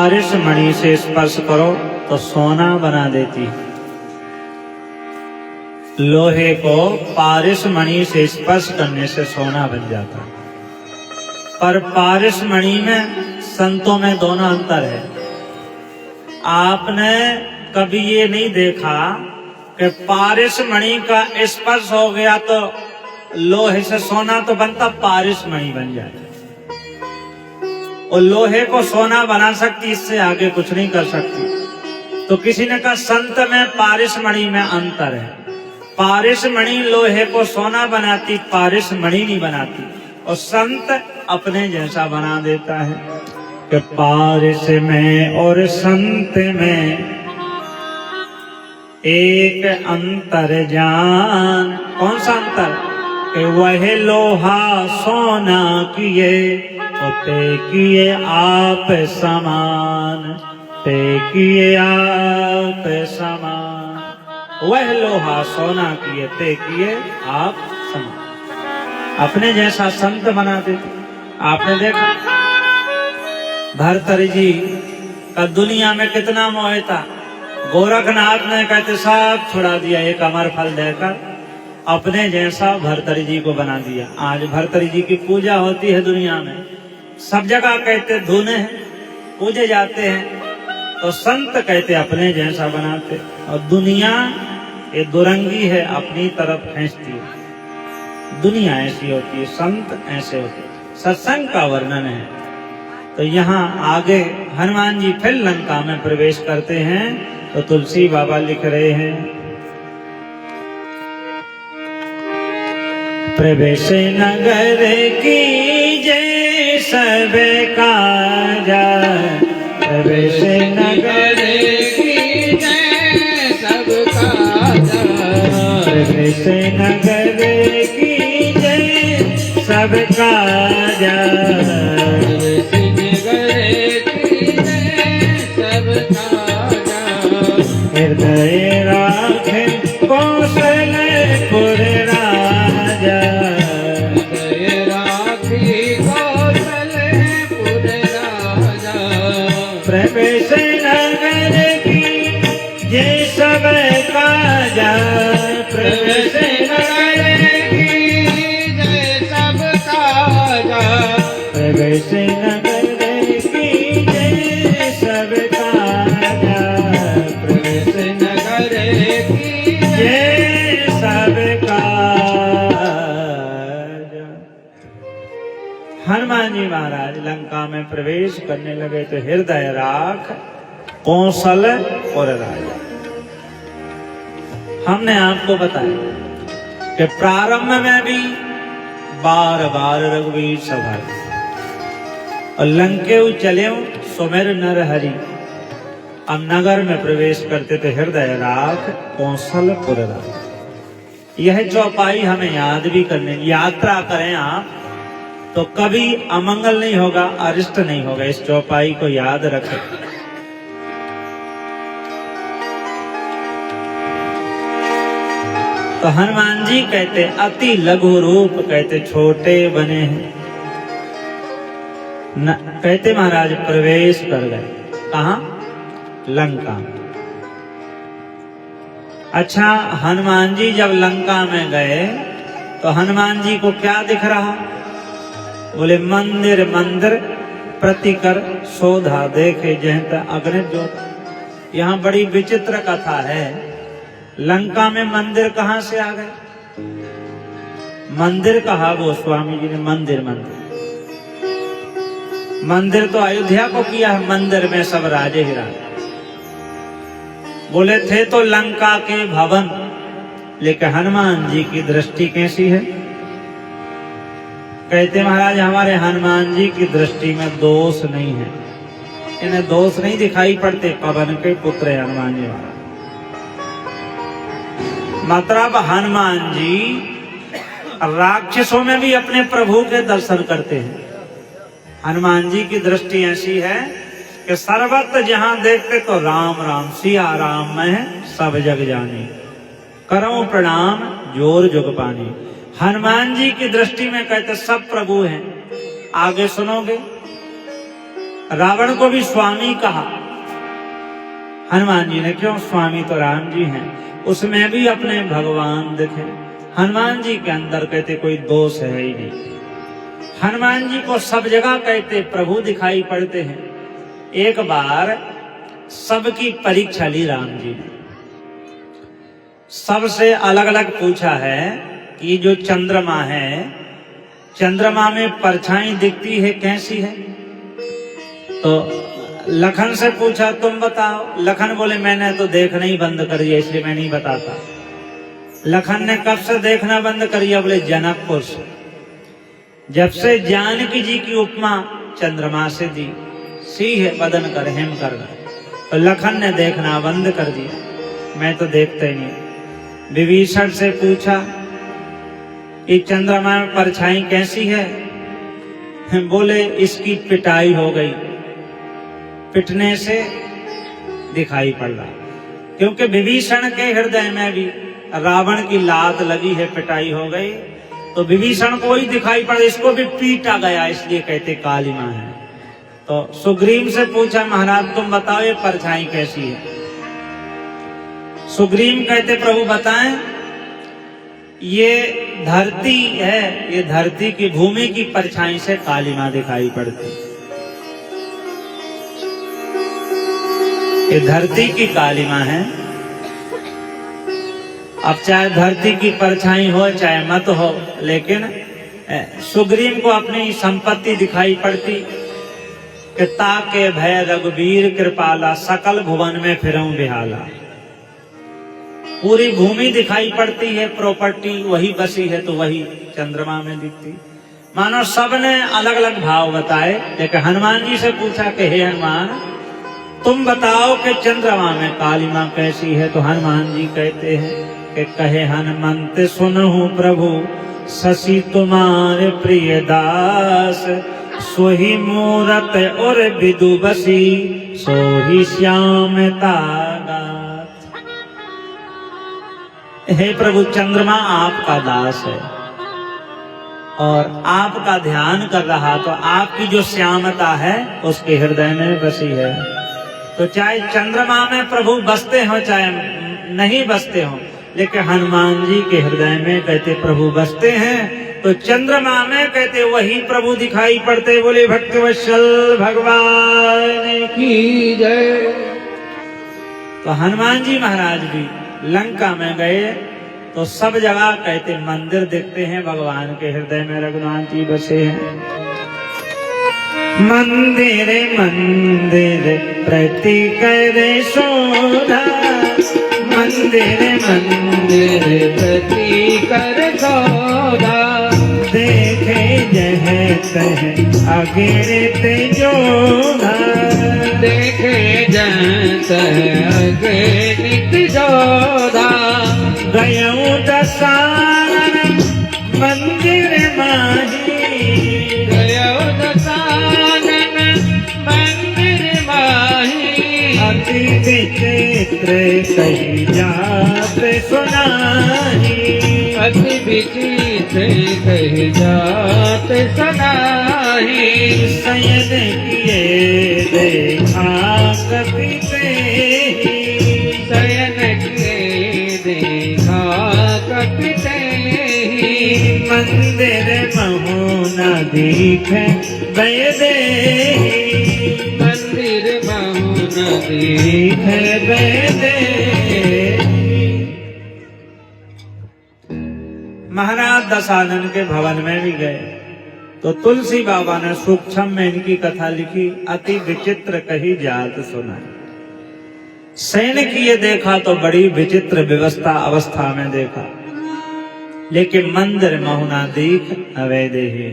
पारिश मणि से स्पर्श करो तो सोना बना देती है। लोहे को पारिश मणि से स्पर्श करने से सोना बन जाता है। पर पारिश मणि में संतों में दोनों अंतर है। आपने कभी ये नहीं देखा कि पारिश मणि का स्पर्श हो गया तो लोहे से सोना तो बनता, पारिश मणि बन जाए। और लोहे को सोना बना सकती, इससे आगे कुछ नहीं कर सकती। तो किसी ने कहा संत में पारिश मणि में अंतर है। पारिश मणि लोहे को सोना बनाती, पारिश मणि नहीं बनाती। और संत अपने जैसा बना देता है कि पारिश में और संत में एक अंतर जान। कौन सा अंतर? कि वह लोहा सोना किए और ते किए आप समान, ते किए आप समान। वह लोहा सोना किए, ते किए आप समान। अपने जैसा संत बना देते। आपने देखा भर्तृहरि जी का दुनिया में कितना मोह था। गोरखनाथ ने कहते सब छुड़ा दिया एक अमर फल देकर, अपने जैसा भर्तृहरि जी को बना दिया। आज भर्तृहरि जी की पूजा होती है दुनिया में, सब जगह कहते धुने हैं, पूजे जाते हैं। तो संत कहते अपने जैसा बनाते। और दुनिया ये दुरंगी है, अपनी तरफ खींचती है। दुनिया ऐसी होती है, संत ऐसे होते हैं। सत्संग का वर्णन है। तो यहाँ आगे हनुमान जी फिर लंका में प्रवेश करते हैं। तो तुलसी बाबा लिख रहे हैं, प्रवेश नगर की जय सब काजा, प्रवेश नगर की जय सब काजा, प्रवेश नगर की जय सब काजा, प्रवेश नगर की जय सब काजा। हृदय राखे कौशलपुर राजा, हृदय राखी कौशलपुर राजा, प्रवेश नगर की जय सब काजा, प्रवेश नगर की जय सब काजा, प्रवेश नगर की जय सब काजा, प्रवेश नगर की जय सब काजा। हनुमान जी महाराज लंका में प्रवेश करने लगे तो हृदय राख कौशल और राजा। हमने आपको बताया कि प्रारंभ में भी बार बार रघुवीर सभा और लंके चले सुमेर नर हरि। अब नगर में प्रवेश करते थे हृदय राख कौशलपुर राजा। यह चौपाई हमें याद भी करने, यात्रा करें आप तो कभी अमंगल नहीं होगा, अरिष्ट नहीं होगा। इस चौपाई को याद रखें। तो हनुमान जी कहते अति लघु रूप, कहते छोटे बने हैं। कहते महाराज प्रवेश कर गए कहाँ? लंका। अच्छा, हनुमान जी जब लंका में गए तो हनुमान जी को क्या दिख रहा? बोले मंदिर मंदिर प्रतिकर शोधा देखे जहत अग्नि ज्योत। यहाँ बड़ी विचित्र कथा है। लंका में मंदिर कहाँ से आ गए? मंदिर कहा वो स्वामी जी ने, मंदिर मंदिर मंदिर तो अयोध्या को किया है। मंदिर में सब राजे ही राजे। बोले थे तो लंका के भवन, लेकिन हनुमान जी की दृष्टि कैसी है? कहते महाराज हमारे हनुमान जी की दृष्टि में दोष नहीं है। इन्हें दोष नहीं दिखाई पड़ते। पवन के पुत्र है हनुमान जी महाराज। मतलब हनुमान जी राक्षसों में भी अपने प्रभु के दर्शन करते हैं। हनुमान जी की दृष्टि ऐसी है कि सर्वत्र जहां देखते तो राम राम, सिया राम में सब जग जाने, करो प्रणाम जोर जुग पानी। हनुमान जी की दृष्टि में कहते सब प्रभु हैं। आगे सुनोगे रावण को भी स्वामी कहा। हनुमान जी ने, क्यों स्वामी तो राम जी हैं, उसमें भी अपने भगवान दिखे। हनुमान जी के अंदर कहते कोई दोष है ही नहीं। हनुमान जी को सब जगह कहते प्रभु दिखाई पड़ते हैं। एक बार सबकी परीक्षा ली राम जी ने, सबसे अलग अलग पूछा है कि जो चंद्रमा है, चंद्रमा में परछाई दिखती है कैसी है। तो लखन से पूछा तुम बताओ। लखन बोले मैंने तो देखना ही बंद कर दिया, इसलिए मैं नहीं बताता। लखन ने कब से देखना बंद कर दिया? बोले जनकपुर से, जब से जानकी जी की उपमा चंद्रमा से दी, सिंह बदन कर हेम कर, तो लखन ने देखना बंद कर दिया, मैं तो देखता ही नहीं। विभीषण से पूछा कि चंद्रमा में परछाई कैसी है? बोले इसकी पिटाई हो गई, पिटने से दिखाई पड़ रहा। क्योंकि विभीषण के हृदय में भी रावण की लात लगी है, पिटाई हो गई, तो विभीषण को ही दिखाई पड़ा, इसको भी पीटा गया, इसलिए कहते काली मां है। तो सुग्रीव से पूछा महाराज तुम बताओ ये परछाई कैसी है? सुग्रीव कहते प्रभु बताएं, ये धरती है, ये धरती की भूमि की परछाई से काली मां दिखाई पड़ती, ये धरती की काली मां है। अब चाहे धरती की परछाई हो चाहे मत हो, लेकिन सुग्रीव को अपनी संपत्ति दिखाई पड़ती कि ताके भय रघुवीर कृपाला, सकल भुवन में फिरऊं बिहाला। पूरी भूमि दिखाई पड़ती है, प्रॉपर्टी वही बसी है तो वही चंद्रमा में दिखती। मानो सबने अलग अलग भाव बताए, लेकिन हनुमान जी से पूछा कि हे हनुमान तुम बताओ कि चंद्रमा में काली मां कैसी है? तो हनुमान जी कहते हैं कि कहे हनुमंत सुनहु प्रभु, शशि तुम्हारे प्रिय दास, सोही मूरत और विदु बसी, सोही श्याम तागात। हे प्रभु चंद्रमा आपका दास है और आपका ध्यान कर रहा, तो आपकी जो श्यामता है उसके हृदय में बसी है। तो चाहे चंद्रमा में प्रभु बसते हो चाहे नहीं बसते हो, लेकिन हनुमान जी के हृदय में कहते प्रभु बसते हैं। तो चंद्रमा में कहते वही प्रभु दिखाई पड़ते। बोले भक्तवत्सल भगवान की जय। तो हनुमान जी महाराज भी लंका में गए तो सब जगह कहते मंदिर देखते हैं, भगवान के हृदय में रघुनाथ जी बसे हैं। मंदिर मंदिर प्रति करे शोधा, मंदिर मंदिर प्रति कर शोधा, देखे जह तह अगिरत जोधा, देखे जह तह अगिरत जोधा, गयऊ दसानन मंदिर माही, गयऊ दसानन मंदिर माही, अति विचित्र कही जात सुनाही, अति विचित्र कही जात सुनाही, शयन किए देखा कपिते, शयन किए देखा कपिते, मंदिर महु न दिखे बैदे, मंदिर महु न दिखे बैदे। महाराज दशानन के भवन में भी गए तो तुलसी बाबा ने सूक्ष्म में इनकी कथा लिखी, अति विचित्र कही जात सुनाई। सैन किए देखा तो बड़ी विचित्र व्यवस्था अवस्था में देखा, लेकिन मंदिर महुना दीख अवैदेही।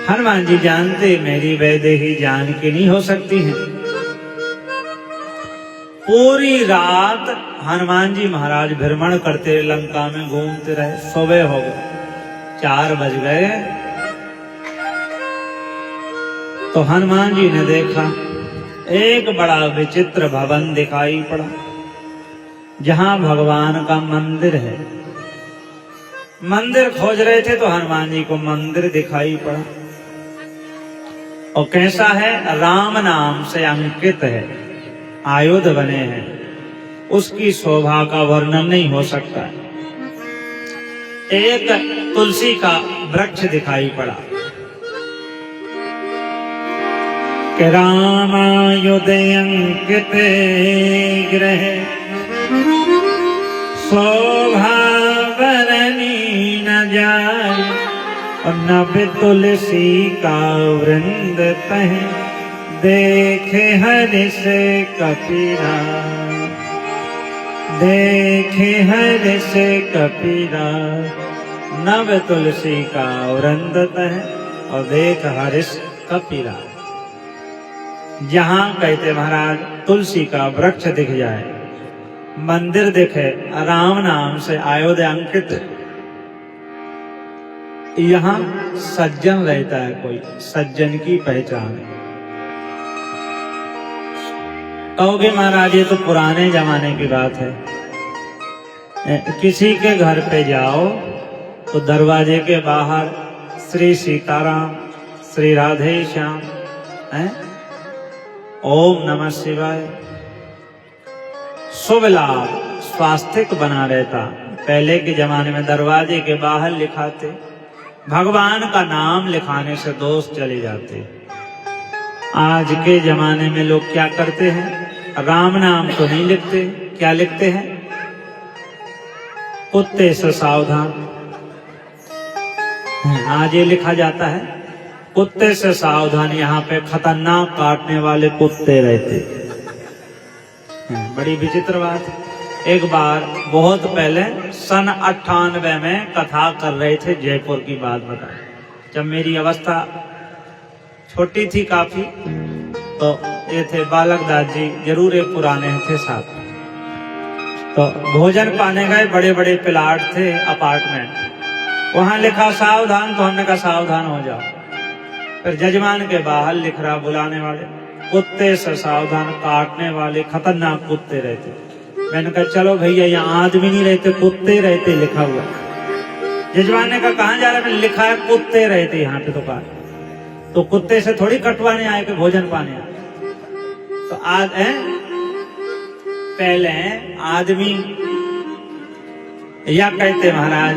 हनुमान जी जानते मेरी वैदेही जान की नहीं हो सकती है। पूरी रात हनुमान जी महाराज भ्रमण करते लंका में घूमते रहे। सुबह हो गए, 4 बज गए तो हनुमान जी ने देखा एक बड़ा विचित्र भवन दिखाई पड़ा, जहां भगवान का मंदिर है। मंदिर खोज रहे थे तो हनुमान जी को मंदिर दिखाई पड़ा। और कैसा है? राम नाम से अंकित है, आयुध बने हैं, उसकी शोभा का वर्णन नहीं हो सकता। एक तुलसी का वृक्ष दिखाई पड़ा कि रामायुध अंकित ग्रह शोभा बरनी न जाए, और नभ तुलसी का वृंद तह देखे हर्ष कपीरा, देखे हर्ष कपीरा। नभ तुलसी का वृंद तह और देख हर्ष कपीरा। जहां कहते महाराज तुलसी का वृक्ष दिख जाए, मंदिर दिखे, राम नाम से आयुध अंकित, यहाँ सज्जन रहता है, कोई सज्जन की पहचान है। कहोगे महाराज ये तो पुराने जमाने की बात है। किसी के घर पे जाओ तो दरवाजे के बाहर श्री सीताराम, श्री राधे श्याम है, ओम नमः शिवाय, शुभ लाभ, स्वास्थ्यिक बना रहता। पहले के जमाने में दरवाजे के बाहर लिखाते, भगवान का नाम लिखाने से दोष चले जाते। आज के जमाने में लोग क्या करते हैं? राम नाम तो नहीं लिखते, क्या लिखते हैं? कुत्ते से सावधान। आज ये लिखा जाता है कुत्ते से सावधान, यहाँ पे खतरनाक काटने वाले कुत्ते रहते। बड़ी विचित्र बात। एक बार बहुत पहले सन 98 में कथा कर रहे थे, जयपुर की बात बता। जब मेरी अवस्था छोटी थी काफी, तो ये थे बालक दास जी, जरूर एक पुराने थे साथ। तो भोजन पाने गए, बड़े बड़े प्लाट थे, अपार्टमेंट, वहां लिखा सावधान, तो हमने कहा सावधान हो जाओ। फिर जजमान के बाहर लिख रहा बुलाने वाले, कुत्ते से सावधान, काटने वाले खतरनाक कुत्ते रहते। मैंने कहा चलो भैया यहाँ आदमी नहीं रहते, कुत्ते रहते, लिखा हुआ। जजमान ने कहा कहाँ जा रहे? मैंने लिखा है कुत्ते रहते यहाँ पे। तो कहा तो कुत्ते से थोड़ी कटवाने आए कि भोजन पाने आए। तो आज पहले आदमी, या कहते महाराज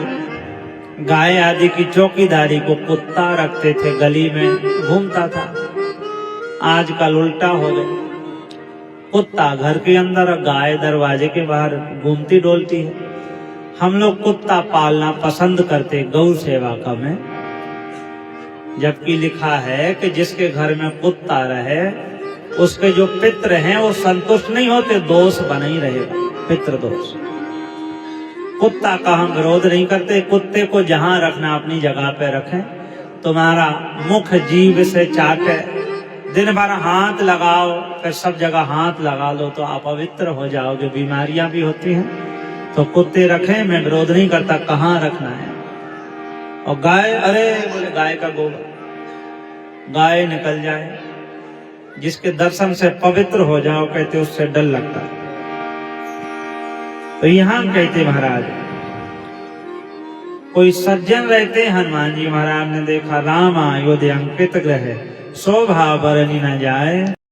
गाय आदि की चौकीदारी को कुत्ता रखते थे, गली में घूमता था। आजकल उल्टा हो गया, कुत्ता घर के अंदर, गाय दरवाजे के बाहर घूमती डोलती है। हम लोग कुत्ता पालना पसंद करते गौ सेवा का में, जबकि लिखा है कि जिसके घर में कुत्ता रहे उसके जो पितृ हैं वो संतुष्ट नहीं होते, दोष बना ही रहेगा, पितृ दोष। कुत्ता का हम विरोध नहीं करते, कुत्ते को जहां रखना अपनी जगह पे रखें। तुम्हारा मुख जीभ से चाटे, दिन भर हाथ लगाओ, फिर सब जगह हाथ लगा लो तो अपवित्र हो जाओगे, बीमारियां भी होती हैं। तो कुत्ते रखें, मैं विरोध नहीं करता, कहाँ रखना है। और गाय, अरे बोले गाय का गोबर, गाय निकल जाए, जिसके दर्शन से पवित्र हो जाओ, कहते उससे डर लगता। तो यहां कहते महाराज कोई सज्जन रहते, हनुमान जी महाराज ने देखा राम आयुध अंकित ग्रह शोभा बरनी न जाए।